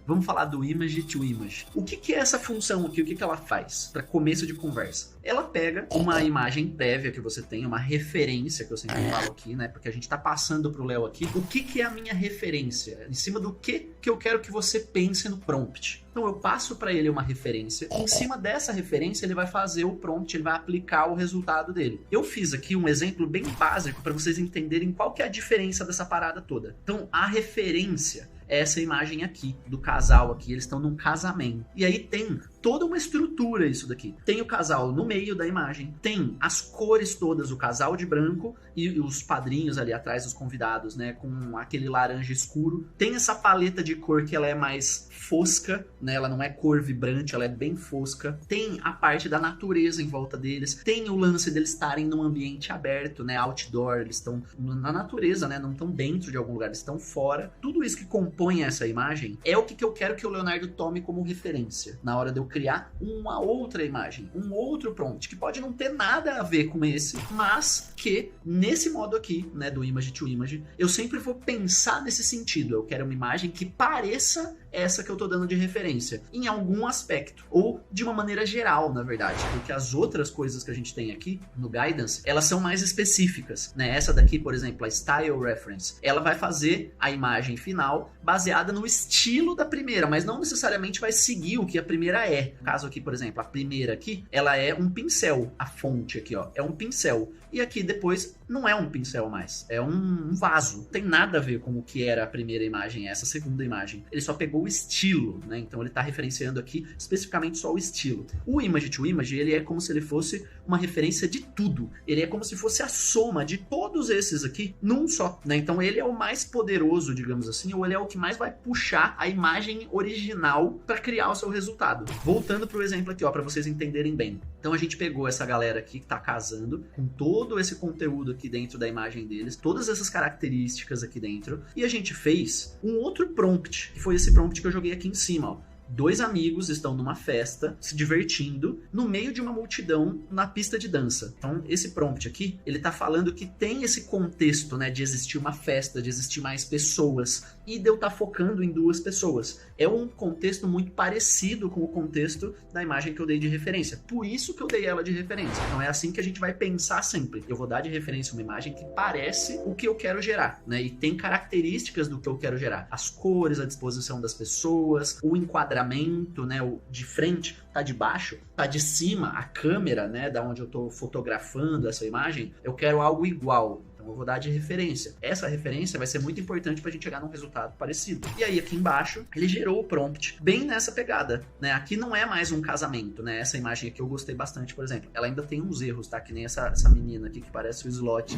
Vamos falar do image to image. O que é essa função aqui? O que ela faz para começo de conversa? Ela pega uma imagem prévia que você tem, uma referência que eu sempre falo aqui, né? Porque a gente tá passando pro Léo aqui. O que é a minha referência? Em cima do que eu quero que você pense no prompt. Então eu passo para ele uma referência, em cima dessa referência ele vai fazer o prompt, ele vai aplicar o resultado dele. Eu fiz aqui um exemplo bem básico para vocês entenderem qual que é a diferença dessa parada toda. Então a referência é essa imagem aqui, do casal aqui, eles estão num casamento. E aí tem toda uma estrutura isso daqui. Tem o casal no meio da imagem, tem as cores todas, o casal de branco e os padrinhos ali atrás, os convidados, né, com aquele laranja escuro. Tem essa paleta de cor que ela é mais fosca, né, ela não é cor vibrante, ela é bem fosca. Tem a parte da natureza em volta deles, tem o lance deles estarem num ambiente aberto, né, outdoor, eles estão na natureza, né, não estão dentro de algum lugar, eles estão fora. Tudo isso que compõe essa imagem é o que eu quero que o Leonardo tome como referência na hora de eu criar uma outra imagem, um outro prompt, que pode não ter nada a ver com esse, mas que nesse modo aqui, né, do image to image, eu sempre vou pensar nesse sentido. Eu quero uma imagem que pareça essa que eu tô dando de referência, em algum aspecto, ou de uma maneira geral, na verdade, porque as outras coisas que a gente tem aqui no Guidance, elas são mais específicas, né? Essa daqui, por exemplo, a Style Reference, ela vai fazer a imagem final baseada no estilo da primeira, mas não necessariamente vai seguir o que a primeira é. No caso aqui, por exemplo, a primeira aqui, ela é um pincel, a fonte aqui, ó, é um pincel, e aqui depois não é um pincel mais, é um vaso, não tem nada a ver com o que era a primeira imagem, essa segunda imagem, ele só pegou o estilo, né? Então ele está referenciando aqui especificamente só o estilo. O image to image, ele é como se ele fosse uma referência de tudo. Ele é como se fosse a soma de todos esses aqui num só, né? Então ele é o mais poderoso, digamos assim, ou ele é o que mais vai puxar a imagem original para criar o seu resultado. Voltando pro exemplo aqui, ó, para vocês entenderem bem. Então a gente pegou essa galera aqui que tá casando, com todo esse conteúdo aqui dentro da imagem deles, todas essas características aqui dentro, e a gente fez um outro prompt, que foi esse prompt que eu joguei aqui em cima, ó. Dois amigos estão numa festa, se divertindo, no meio de uma multidão na pista de dança. Então, esse prompt aqui, ele tá falando que tem esse contexto, né, de existir uma festa, de existir mais pessoas, e de eu estar focando em duas pessoas. É um contexto muito parecido com o contexto da imagem que eu dei de referência. Por isso que eu dei ela de referência. Então, é assim que a gente vai pensar sempre. Eu vou dar de referência uma imagem que parece o que eu quero gerar, né, e tem características do que eu quero gerar. As cores, a disposição das pessoas, o enquadramento, né, o de frente tá de baixo, tá de cima, a câmera, né, da onde eu tô fotografando essa imagem, eu quero algo igual. Eu vou dar de referência. Essa referência vai ser muito importante pra gente chegar num resultado parecido. E aí aqui embaixo, ele gerou o prompt bem nessa pegada, né? Aqui não é mais um casamento, né? Essa imagem aqui eu gostei bastante, por exemplo. Ela ainda tem uns erros, tá? Que nem essa menina aqui que parece o slot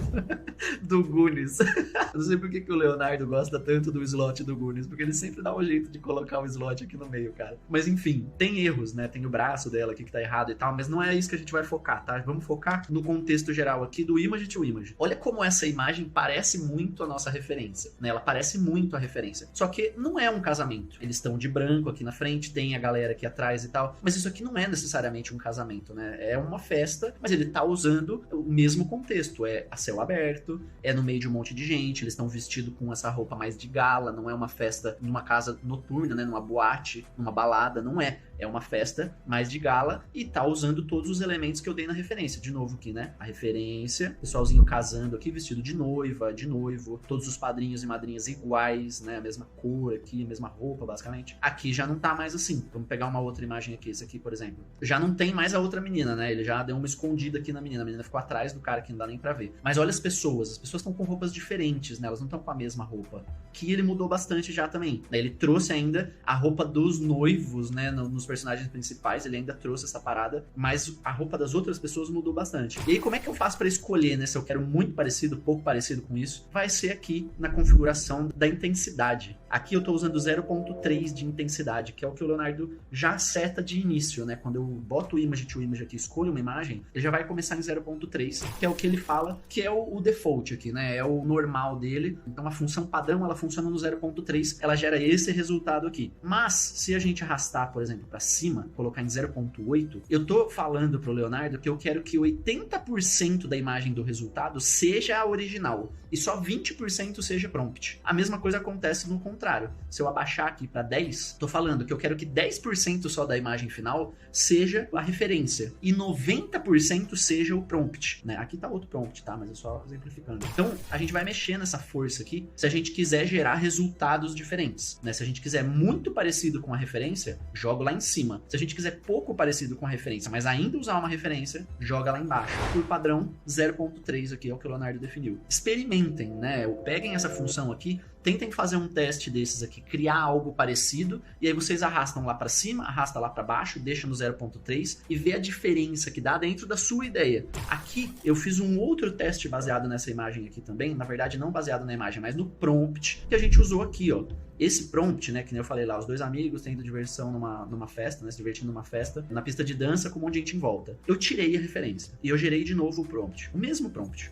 do Goonies. Eu não sei por que o Leonardo gosta tanto do slot do Goonies, porque ele sempre dá um jeito de colocar o slot aqui no meio, cara. Mas enfim, tem erros, né? Tem o braço dela aqui que tá errado e tal, mas não é isso que a gente vai focar, tá? Vamos focar no contexto geral aqui do image to image. Olha como essa imagem parece muito a nossa referência, né? Ela parece muito a referência. Só que não é um casamento. Eles estão de branco aqui na frente, tem a galera aqui atrás e tal, mas isso aqui não é necessariamente um casamento, né? É uma festa, mas ele tá usando o mesmo contexto. É a céu aberto, é no meio de um monte de gente, eles estão vestidos com essa roupa mais de gala, não é uma festa numa casa noturna, né? Numa boate, numa balada, não é. É uma festa mais de gala e tá usando todos os elementos que eu dei na referência. De novo aqui, né? A referência, pessoalzinho casando aqui, vestido de noiva, de noivo, todos os padrinhos e madrinhas iguais, né? A mesma cor aqui, a mesma roupa, basicamente. Aqui já não tá mais assim. Vamos pegar uma outra imagem aqui, esse aqui, por exemplo. Já não tem mais a outra menina, né? Ele já deu uma escondida aqui na menina. A menina ficou atrás do cara que não dá nem pra ver. Mas olha as pessoas estão com roupas diferentes, né? Elas não estão com a mesma roupa. Que ele mudou bastante já também. Ele trouxe ainda a roupa dos noivos, né? Nos personagens principais, ele ainda trouxe essa parada, mas a roupa das outras pessoas mudou bastante. E aí, como é que eu faço pra escolher, né? Se eu quero muito parecido, pouco parecido com isso, vai ser aqui na configuração da intensidade. Aqui eu tô usando 0.3 de intensidade, que é o que o Leonardo já seta de início, né? Quando eu boto o image to image aqui, escolho uma imagem, ele já vai começar em 0.3, que é o que ele fala, que é o default aqui, né? É o normal dele. Então a função padrão, ela funciona no 0.3, ela gera esse resultado aqui. Mas, se a gente arrastar, por exemplo, para cima, colocar em 0.8, eu tô falando pro Leonardo que eu quero que 80% da imagem do resultado seja a original e só 20% seja prompt. A mesma coisa acontece no contrário. Se eu abaixar aqui para 10, tô falando que eu quero que 10% só da imagem final seja a referência e 90% seja o prompt, né? Aqui tá outro prompt, tá? Mas é só exemplificando. Então, a gente vai mexer nessa força aqui se a gente quiser gerar resultados diferentes, né? Se a gente quiser muito parecido com a referência, joga lá em cima. Se a gente quiser pouco parecido com a referência, mas ainda usar uma referência, joga lá embaixo. Por padrão, 0.3 aqui é o que o Leonardo definiu. Experimentem, né? Peguem essa função aqui, tentem fazer um teste desses aqui, criar algo parecido, e aí vocês arrastam lá para cima, arrasta lá para baixo, deixa no 0.3 e vê a diferença que dá dentro da sua ideia. Aqui eu fiz um outro teste baseado nessa imagem aqui também, na verdade não baseado na imagem, mas no prompt que a gente usou aqui, ó. Esse prompt, né, que nem eu falei lá, os dois amigos tendo diversão numa festa, né, se divertindo numa festa, na pista de dança com um monte de gente em volta. Eu tirei a referência e eu gerei de novo o prompt. O mesmo prompt.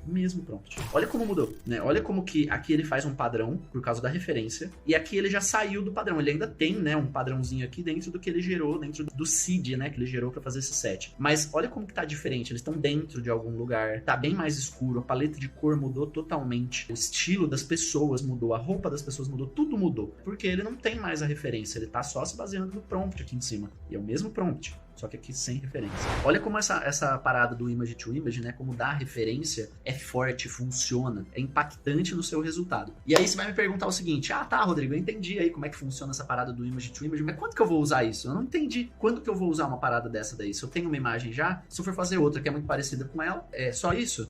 Olha como mudou, né? Olha como que aqui ele faz um padrão por causa da referência e aqui ele já saiu do padrão. Ele ainda tem, né, um padrãozinho aqui dentro do que ele gerou, dentro do seed, né, que ele gerou para fazer esse set. Mas olha como que tá diferente. Eles estão dentro de algum lugar, tá bem mais escuro, a paleta de cor mudou totalmente, o estilo das pessoas mudou, a roupa das pessoas mudou, tudo mudou. Porque ele não tem mais a referência, ele tá só se baseando no prompt aqui em cima. E é o mesmo prompt, só que aqui sem referência. Olha como essa parada do image to image, né? Como dar referência é forte, funciona, é impactante no seu resultado. E aí você vai me perguntar o seguinte: ah, tá, Rodrigo, eu entendi aí como é que funciona essa parada do image to image, mas quando que eu vou usar isso? Eu não entendi. Quando que eu vou usar uma parada dessa daí? Se eu tenho uma imagem já, se eu for fazer outra que é muito parecida com ela, é só isso?